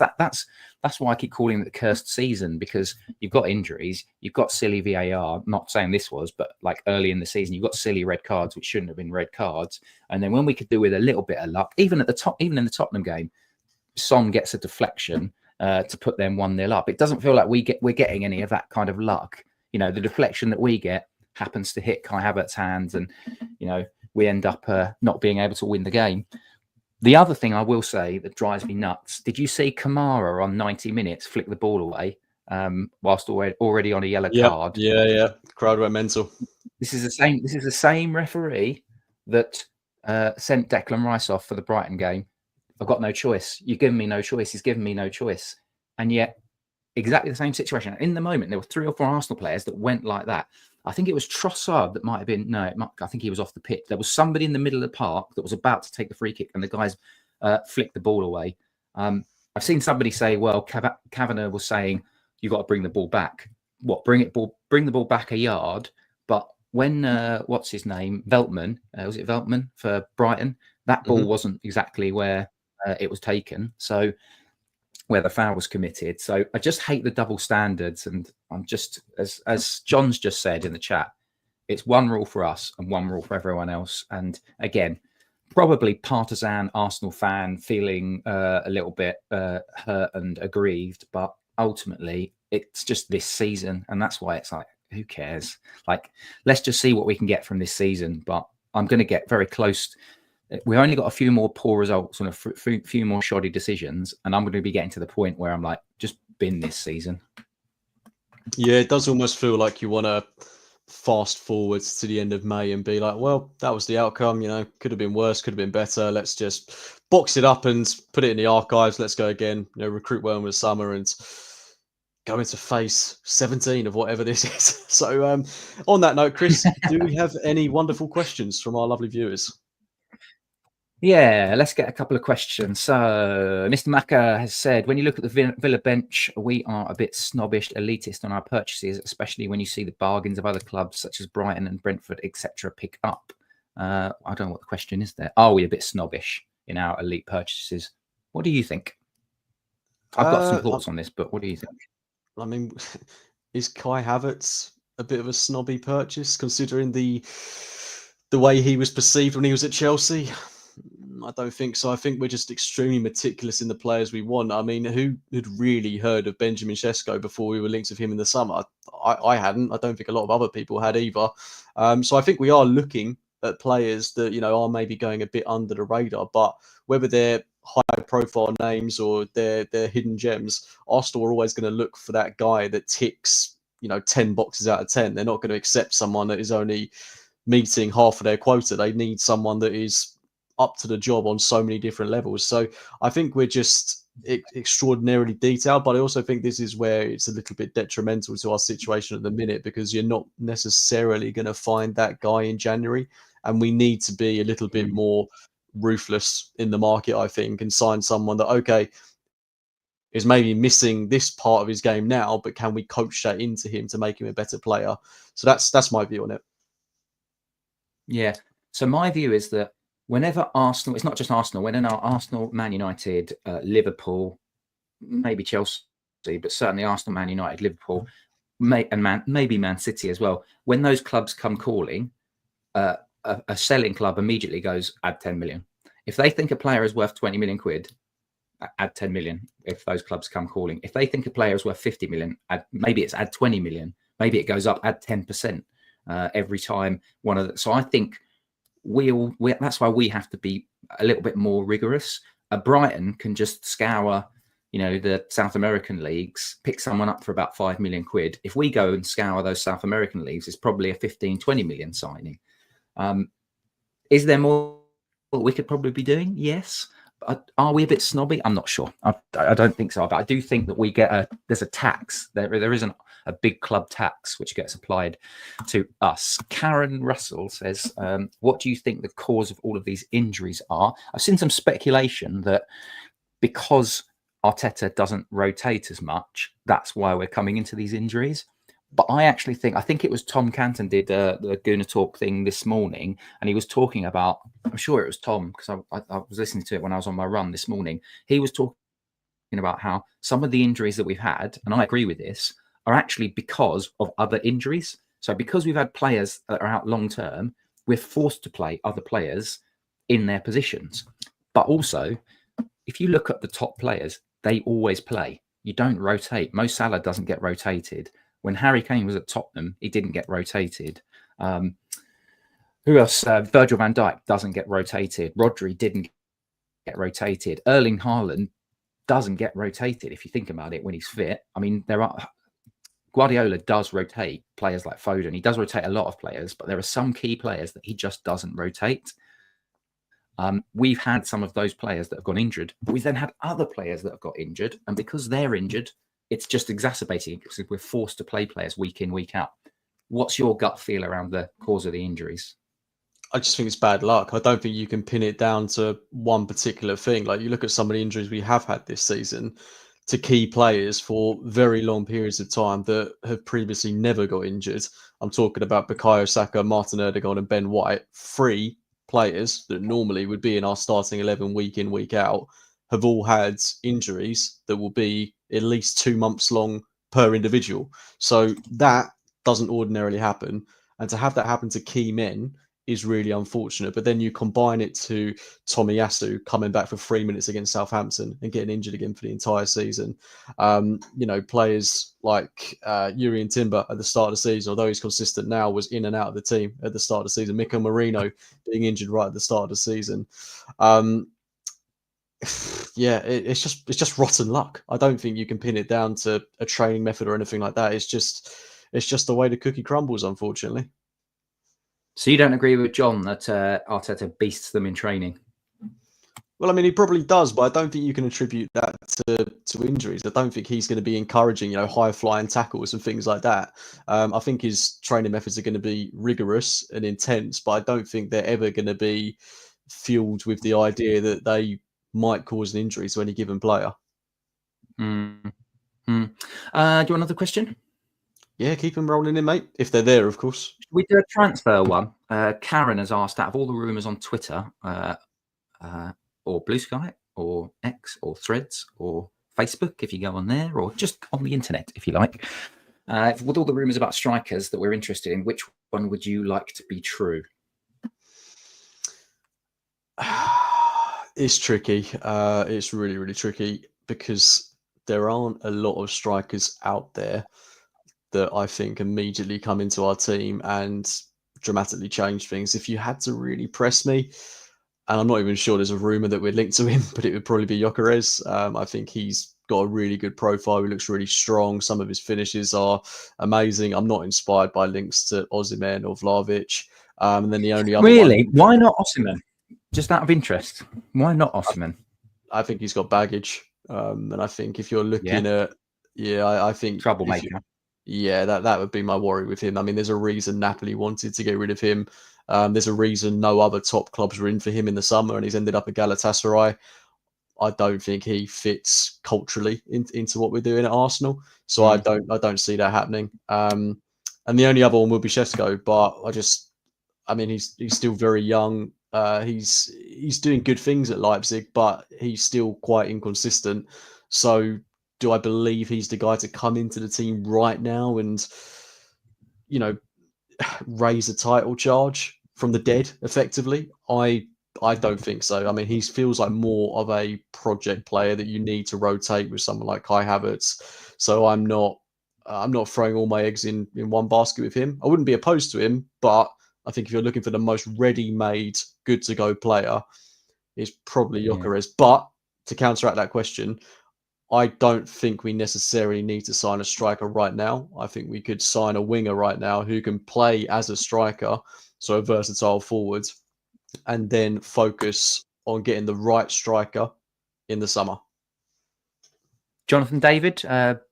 why I keep calling it the cursed season, because you've got injuries, you've got silly VAR. Not saying this was, but like early in the season, you've got silly red cards which shouldn't have been red cards. And then when we could do with a little bit of luck, even in the Tottenham game, Son gets a deflection to put them 1-0 up. It doesn't feel like we're getting any of that kind of luck. The deflection that we get happens to hit Kai Havertz's hands, and we end up not being able to win the game. The other thing I will say that drives me nuts: did you see Kamara on 90 minutes flick the ball away whilst already on a yellow card? Yeah. The crowd went mental. This is the same referee that sent Declan Rice off for the Brighton game. I've got no choice. You've given me no choice. He's given me no choice. And yet, exactly the same situation. In the moment, there were 3 or 4 Arsenal players that went like that. I think it was Trossard that might have been, I think he was off the pitch. There was somebody in the middle of the park that was about to take the free kick, and the guys flicked the ball away. I've seen somebody say, well, Kavanagh was saying, you've got to bring the ball back. What, bring the ball back a yard, but when what's his name, Veltman, was it Veltman for Brighton? That ball wasn't exactly where it was taken, so where the foul was committed. So I just hate the double standards, and I'm just, as John's just said in the chat, it's one rule for us and one rule for everyone else. And again, probably partisan Arsenal fan feeling a little bit hurt and aggrieved, but ultimately it's just this season, and that's why it's like, who cares? Like, let's just see what we can get from this season. But I'm going to get very close. We only got a few more poor results and a few more shoddy decisions, and I'm going to be getting to the point where I'm like, just bin this season. Yeah, it does almost feel like you want to fast forwards to the end of May and be like, well, that was the outcome. You know, could have been worse, could have been better. Let's just box it up and put it in the archives. Let's go again. You know, recruit well in the summer and go into phase 17 of whatever this is. So, on that note, Chris, do we have any wonderful questions from our lovely viewers? Yeah, let's get a couple of questions. So, Mr. Maka has said, when you look at the Villa bench, we are a bit snobbish, elitist on our purchases, especially when you see the bargains of other clubs such as Brighton and Brentford, etc., pick up. I don't know what the question is there. Are we a bit snobbish in our elite purchases? What do you think? I've got some thoughts on this, but what do you think? I mean, is Kai Havertz a bit of a snobby purchase, considering the way he was perceived when he was at Chelsea? I don't think so. I think we're just extremely meticulous in the players we want. I mean, who had really heard of Benjamin Sesko before we were linked with him in the summer? I hadn't. I don't think a lot of other people had either. So I think we are looking at players that, you know, are maybe going a bit under the radar, but whether they're high profile names or they're hidden gems, Arsenal are always going to look for that guy that ticks, you know, 10 boxes out of 10. They're not going to accept someone that is only meeting half of their quota. They need someone that is up to the job on so many different levels. So I think we're just extraordinarily detailed, but I also think this is where it's a little bit detrimental to our situation at the minute, because you're not necessarily going to find that guy in January, and we need to be a little bit more ruthless in the market, I think, and sign someone that, okay, is maybe missing this part of his game now, but can we coach that into him to make him a better player? So that's my view on it. Yeah. So my view is that whenever Arsenal, it's not just Arsenal, when Arsenal, Man United, Liverpool, maybe Chelsea, but certainly Arsenal, Man United, Liverpool, maybe Man City as well, when those clubs come calling, a selling club immediately goes, add 10 million. If they think a player is worth 20 million quid, add 10 million. If those clubs come calling, if they think a player is worth 50 million, maybe it's add 20 million. Maybe it goes up, add 10% every time one of the. So I think that's why we have to be a little bit more rigorous. Brighton can just scour, you know, the South American leagues, pick someone up for about 5 million quid. If we go and scour those South American leagues, it's probably a 15, 20 million signing. Is there more we could probably be doing? Yes. Are we a bit snobby? I'm not sure. I don't think so. But I do think that we get there's a tax. There isn't a big club tax which gets applied to us. Karen Russell says, what do you think the cause of all of these injuries are? I've seen some speculation that because Arteta doesn't rotate as much, that's why we're coming into these injuries. But I think it was Tom Canton did the Gooner Talk thing this morning, and he was talking about, I'm sure it was Tom, because I was listening to it when I was on my run this morning. He was talking about how some of the injuries that we've had, and I agree with this, are actually because of other injuries. So because we've had players that are out long term, we're forced to play other players in their positions. But also, if you look at the top players, they always play. You don't rotate. Mo Salah doesn't get rotated. When Harry Kane was at Tottenham, he didn't get rotated. Who else? Virgil van Dijk doesn't get rotated. Rodri didn't get rotated. Erling Haaland doesn't get rotated, if you think about it, when he's fit. I mean, Guardiola does rotate players like Foden. He does rotate a lot of players, but there are some key players that he just doesn't rotate. We've had some of those players that have gone injured, but we've then had other players that have got injured. And because they're injured, it's just exacerbating because we're forced to play players week in, week out. What's your gut feel around the cause of the injuries? I just think it's bad luck. I don't think you can pin it down to one particular thing. Like, you look at some of the injuries we have had this season, to key players for very long periods of time that have previously never got injured. I'm talking about Bukayo Saka, Martin Odegaard, and Ben White. 3 players that normally would be in our starting 11 week in, week out have all had injuries that will be at least 2 months long per individual. So that doesn't ordinarily happen. And to have that happen to key men is really unfortunate. But then you combine it to Tomiyasu coming back for 3 minutes against Southampton and getting injured again for the entire season. Players like Yuri and Timber at the start of the season, although he's consistent now, was in and out of the team at the start of the season. Miko Marino being injured right at the start of the season. It's just rotten luck. I don't think you can pin it down to a training method or anything like that. It's just the way the cookie crumbles, unfortunately. So you don't agree with John that Arteta beasts them in training? Well, I mean, he probably does, but I don't think you can attribute that to injuries. I don't think he's going to be encouraging, high-flying tackles and things like that. I think his training methods are going to be rigorous and intense, but I don't think they're ever going to be fueled with the idea that they might cause an injury to any given player. Do you want another question? Yeah, keep them rolling in, mate. If they're there, of course. We do a transfer one. Karen has asked, out of all the rumours on Twitter, or Blue Sky, or X, or Threads, or Facebook, if you go on there, or just on the internet, if you like, with all the rumours about strikers that we're interested in, which one would you like to be true? It's tricky. It's really, really tricky because there aren't a lot of strikers out there that I think immediately come into our team and dramatically change things. If you had to really press me, and I'm not even sure there's a rumor that we're linked to him, but it would probably be Gyökeres. I think he's got a really good profile. He looks really strong. Some of his finishes are amazing. I'm not inspired by links to Osimhen or Vlahovic. And then the only other Really? Why not Osimhen? Just out of interest, why not Osimhen? I think he's got baggage. And I think if you're looking at, I think troublemaker. That would be my worry with him. I mean, there's a reason Napoli wanted to get rid of him. There's a reason no other top clubs were in for him in the summer, and he's ended up at Galatasaray. I don't think he fits culturally into what we're doing at Arsenal, so I don't see that happening. And the only other one would be Šeško, but he's still very young. He's doing good things at Leipzig, but he's still quite inconsistent. So do I believe he's the guy to come into the team right now and, raise a title charge from the dead effectively? I don't think so. I mean, he feels like more of a project player that you need to rotate with someone like Kai Havertz. So I'm not throwing all my eggs in one basket with him. I wouldn't be opposed to him, but I think if you're looking for the most ready-made, good-to-go player, it's probably Gyökeres. But to counteract that question, I don't think we necessarily need to sign a striker right now. I think we could sign a winger right now who can play as a striker, so a versatile forward, and then focus on getting the right striker in the summer. Jonathan David,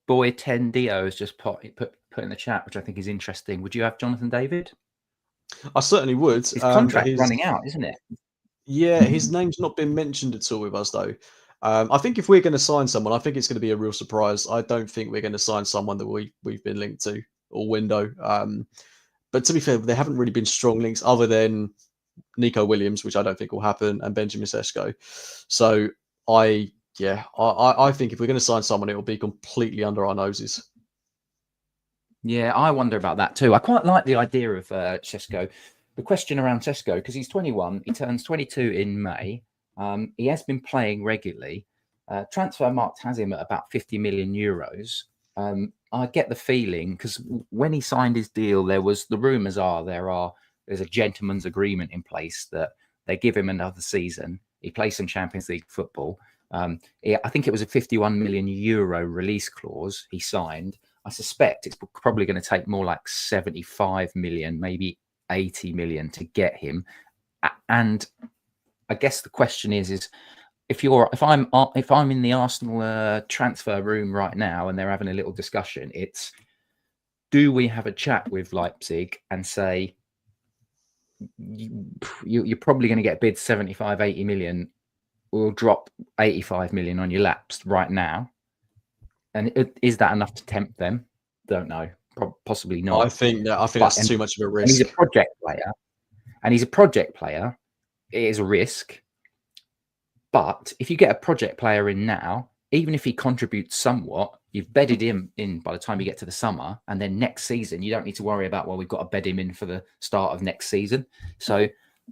boy 10 Dio has just put in the chat, which I think is interesting. Would you have Jonathan David? I certainly would. His contract's running out, isn't it? Yeah, his name's not been mentioned at all with us, though. I think if we're going to sign someone, I think it's going to be a real surprise. I don't think we're going to sign someone that we've been linked to all window. But to be fair, there haven't really been strong links other than Nico Williams, which I don't think will happen, and Benjamin Šeško. So I think if we're going to sign someone, it will be completely under our noses. Yeah, I wonder about that too. I quite like the idea of Šeško. The question around Šeško, because he's 21, he turns 22 in May. He has been playing regularly. Transfermarkt has him at about 50 million euros. I get the feeling, because when he signed his deal, the rumours are there's a gentleman's agreement in place that they give him another season. He plays some Champions League football. I think it was a 51 million euro release clause he signed. I suspect it's probably going to take more like 75 million, maybe 80 million to get him. And I guess the question is if I'm in the Arsenal transfer room right now and they're having a little discussion, it's, do we have a chat with Leipzig and say, you're probably going to get bid 75, 80 million. We'll drop 85 million on your laps right now. And is that enough to tempt them? Don't know. Possibly not. I think that's too much of a risk. And he's a project player. And he's a project player. It is a risk. But if you get a project player in now, even if he contributes somewhat, you've bedded him in by the time you get to the summer. And then next season, you don't need to worry about, well, we've got to bed him in for the start of next season. So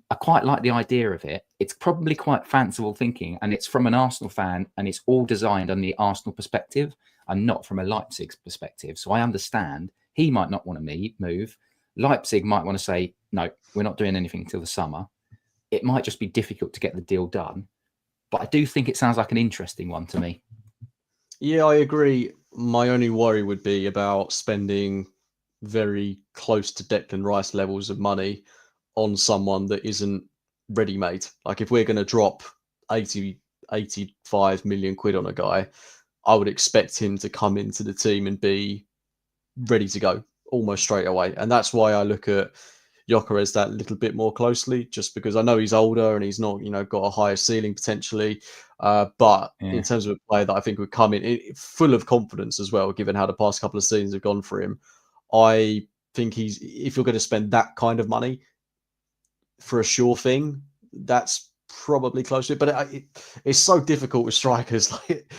I quite like the idea of it. It's probably quite fanciful thinking, and it's from an Arsenal fan, and it's all designed on the Arsenal perspective and not from a Leipzig perspective. So I understand he might not want to move. Leipzig might want to say, no, we're not doing anything until the summer. It might just be difficult to get the deal done. But I do think it sounds like an interesting one to me. Yeah, I agree. My only worry would be about spending very close to Declan Rice levels of money on someone that isn't ready-made. Like if we're going to drop 85 million quid on a guy, I would expect him to come into the team and be ready to go almost straight away. And that's why I look at Gyökeres that little bit more closely, just because I know he's older and he's not, got a higher ceiling potentially. But in terms of a player that I think would come in full of confidence as well, given how the past couple of seasons have gone for him, I think if you're going to spend that kind of money for a sure thing, that's probably close to it. But it's so difficult with strikers. Like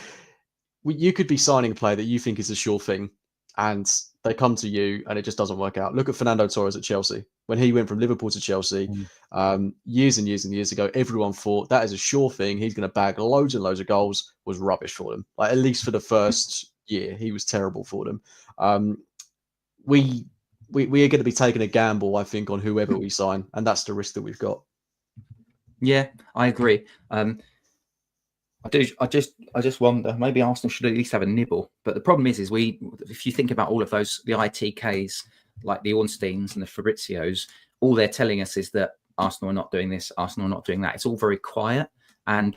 you could be signing a player that you think is a sure thing, and they come to you and it just doesn't work out. Look at Fernando Torres at Chelsea. When he went from Liverpool to Chelsea years and years and years ago, everyone thought that is a sure thing. He's going to bag loads and loads of goals. Was rubbish for them. Like at least for the first year, he was terrible for them. We are going to be taking a gamble, I think, on whoever we sign, and that's the risk that we've got. Yeah, I agree. I just wonder, maybe Arsenal should at least have a nibble. But the problem is if you think about all of those, the ITKs, like the Ornsteins and the Fabrizios, all they're telling us is that Arsenal are not doing this, Arsenal are not doing that. It's all very quiet. And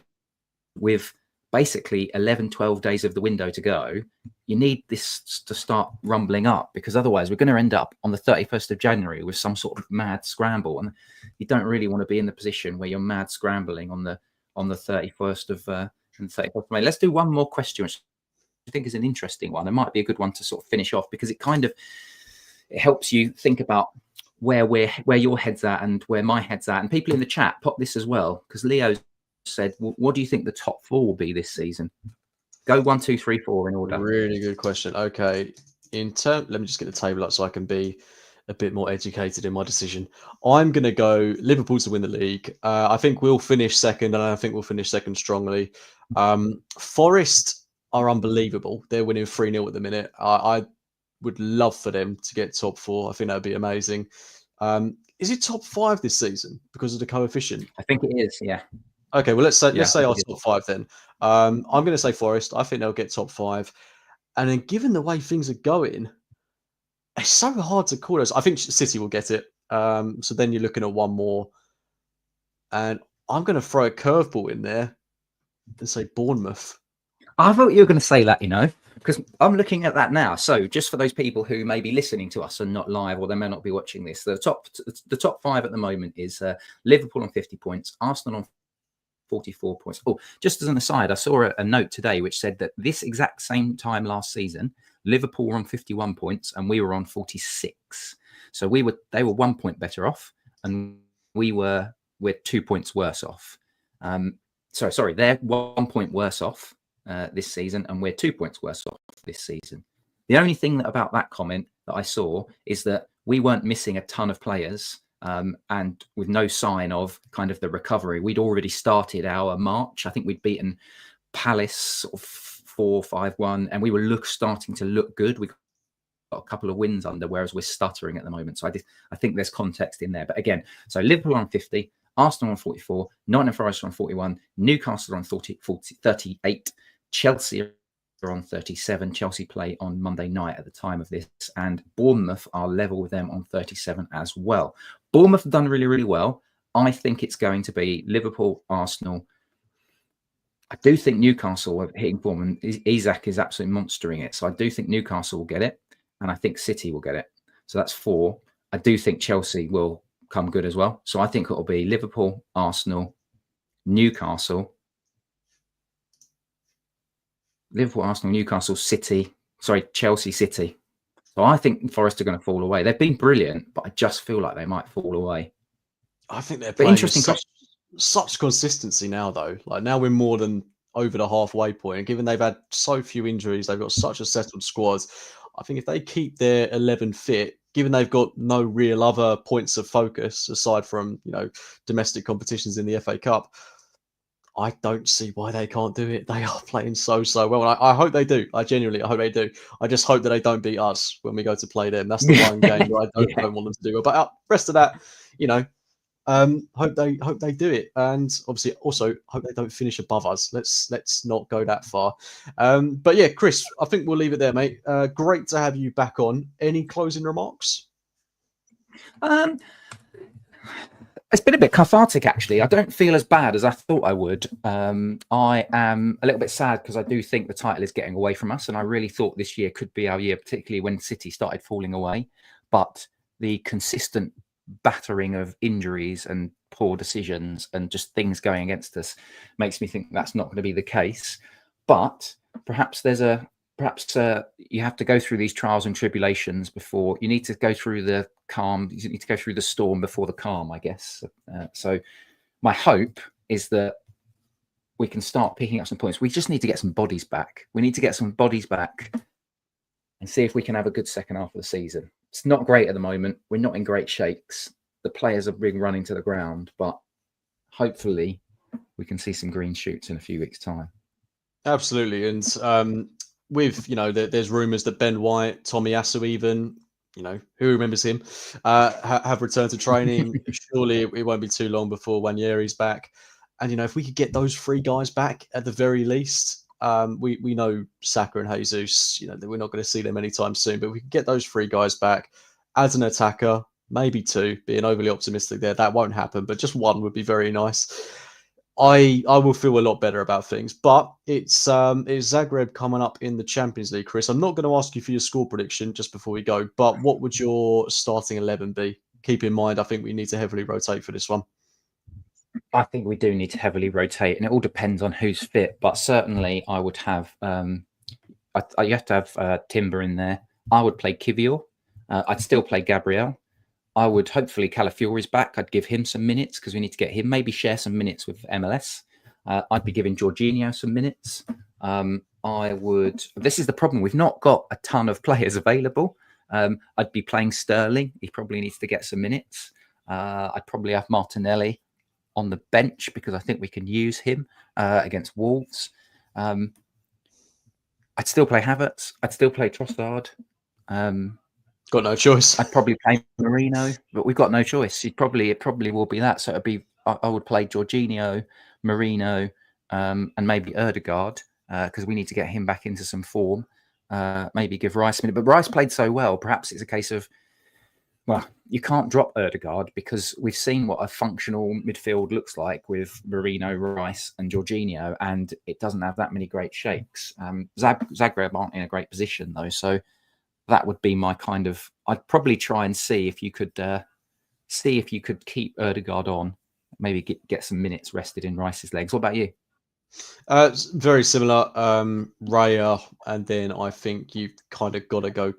with basically 11, 12 days of the window to go, you need this to start rumbling up, because otherwise we're going to end up on the 31st of January with some sort of mad scramble. And you don't really want to be in the position where you're mad scrambling on the 31st of May. Let's do one more question, which I think is an interesting one. It might be a good one to sort of finish off, because it helps you think about where your head's at and where my head's at. And people in the chat, pop this as well, because Leo said, what do you think the top four will be this season? Go 1, 2, 3, 4 in order. Really good question. Okay. Let me just get the table up so I can be a bit more educated in my decision. I'm going to go Liverpool to win the league. I think we'll finish second, and I think we'll finish second strongly. Forest are unbelievable. They're winning 3-0 at the minute. I would love for them to get top four. I think that would be amazing. Is it top 5 this season because of the coefficient? I think it is, yeah. Okay, well, let's say our top 5 then. I'm going to say Forest. I think they'll get top 5. And then given the way things are going, it's so hard to call us. I think City will get it. So then you're looking at one more. And I'm going to throw a curveball in there and say Bournemouth. I thought you were going to say that, because I'm looking at that now. So just for those people who may be listening to us and not live, or they may not be watching this, the top 5 at the moment is Liverpool on 50 points, Arsenal on 44 points. Oh, just as an aside, I saw a note today which said that this exact same time last season, Liverpool were on 51 points and we were on 46. So they were 1 point better off, and we're 2 points worse off. Sorry, they're 1 point worse off this season, and we're 2 points worse off this season. The only thing about that comment that I saw is that we weren't missing a ton of players. And with no sign of kind of the recovery. We'd already started our march. I think we'd beaten Palace sort of 4-5-1, and we were starting to look good. We got a couple of wins under, whereas we're stuttering at the moment. So I think there's context in there. But again, so Liverpool on 50, Arsenal on 44, Nottingham Forest on 41, Newcastle on 38, Chelsea are on 37. Chelsea play on Monday night at the time of this, and Bournemouth are level with them on 37 as well. Bournemouth have done really, really well. I think it's going to be Liverpool, Arsenal. I do think Newcastle are hitting form, and Isak is absolutely monstering it. So I do think Newcastle will get it, and I think City will get it. So that's 4. I do think Chelsea will come good as well. So I think it'll be Liverpool, Arsenal, Newcastle, Liverpool, Arsenal, Newcastle, Chelsea, City. So I think Forest are going to fall away. They've been brilliant, but I just feel like they might fall away. I think they're But playing with interesting question. such consistency now, though. Like now we're more than over the halfway point, and given they've had so few injuries, they've got such a settled squad. I think if they keep their 11 fit, given they've got no real other points of focus aside from domestic competitions in the FA Cup, I don't see why they can't do it. They are playing so well, and I hope they do. I hope they do. I just hope that they don't beat us when we go to play them. That's the one game where I don't want them to do. But rest of that, hope they do it, and obviously also hope they don't finish above us. Let's not go that far. But yeah, Chris, I think we'll leave it there, mate. Great to have you back on. Any closing remarks? It's been a bit cathartic, actually. I don't feel as bad as I thought I would. I am a little bit sad because I do think the title is getting away from us, and I really thought this year could be our year, particularly when City started falling away. But the consistent battering of injuries and poor decisions and just things going against us makes me think that's not going to be the case. But perhaps you have to go through these trials and tribulations before you need to go through the calm. You need to go through the storm before the calm, I guess. So my hope is that we can start picking up some points. We just need to get some bodies back. We need to get some bodies back and see if we can have a good second half of the season. It's not great at the moment. We're not in great shakes. The players are being running to the ground, but hopefully we can see some green shoots in a few weeks' time. Absolutely. And with, there's rumours that Ben White, Tommy Asu even, who remembers him, have returned to training. Surely it won't be too long before Wanyeri's back. And, if we could get those three guys back at the very least, we know Saka and Jesus, that we're not going to see them anytime soon, but we can get those three guys back as an attacker, maybe two, being overly optimistic there. That won't happen, but just one would be very nice. I will feel a lot better about things, but it's Zagreb coming up in the Champions League, Chris. I'm not going to ask you for your score prediction just before we go, but what would your starting 11 be? Keep in mind, I think we need to heavily rotate for this one. I think we do need to heavily rotate, and it all depends on who's fit. But certainly, I would have you have to have Timber in there. I would play Kivior. I'd still play Gabriel. I would hopefully Calafiori's back. I'd give him some minutes because we need to get him. Maybe share some minutes with MLS. I'd be giving Jorginho some minutes. I would. This is the problem. We've not got a ton of players available. I'd be playing Sterling. He probably needs to get some minutes. I'd probably have Martinelli on the bench because I think we can use him against Wolves. I'd still play Havertz. I'd still play Trossard. Got no choice. I'd probably play Marino, but we've got no choice. It probably will be that. So I would play Jorginho, Marino, and maybe Ødegaard because we need to get him back into some form. Maybe give Rice a minute. But Rice played so well. Perhaps it's a case of, well, you can't drop Ødegaard because we've seen what a functional midfield looks like with Marino, Rice, and Jorginho, and it doesn't have that many great shakes. Zagreb aren't in a great position though, so that would be my kind of. I'd probably try and see if you could keep Ødegaard on, maybe get some minutes rested in Rice's legs. What about you? Very similar. Raya, and then I think you've kind of got to go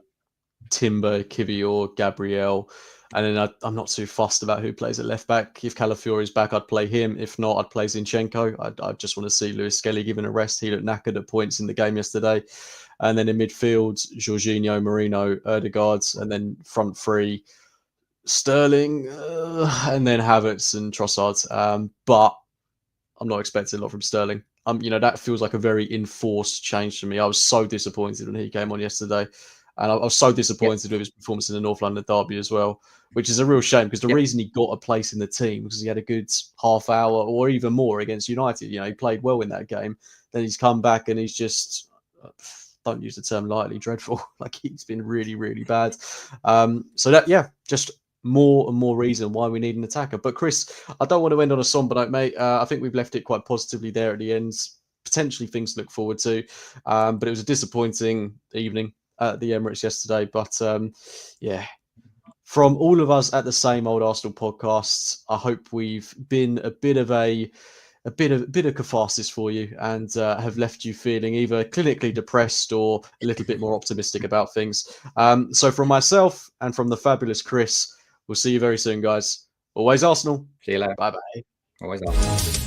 Timber, Kivior, Gabriel, and then I'm not too fussed about who plays at left back. If Calafiori's back, I'd play him. If not, I'd play Zinchenko. I just want to see Lewis Skelly given a rest. He looked knackered at points in the game yesterday. And then in midfield, Jorginho, Marino, Ødegaard, and then front three, Sterling, and then Havertz and Trossard. But I'm not expecting a lot from Sterling. That feels like a very enforced change to me. I was so disappointed when he came on yesterday. And I was so disappointed with his performance in the North London derby as well, which is a real shame because the reason he got a place in the team was because he had a good half hour or even more against United. He played well in that game. Then he's come back and he's just, don't use the term lightly, dreadful. Like he's been really, really bad. Just more and more reason why we need an attacker. But Chris, I don't want to end on a somber note, mate. I think we've left it quite positively there at the end. Potentially things to look forward to. But it was a disappointing evening at the Emirates yesterday, but from all of us at the Same Old Arsenal podcast, I hope we've been a bit of a a bit of catharsis for you and have left you feeling either clinically depressed or a little bit more optimistic about things. So from myself and from the fabulous Chris, we'll see you very soon, guys. Always Arsenal. See you later. Bye bye. Always Arsenal.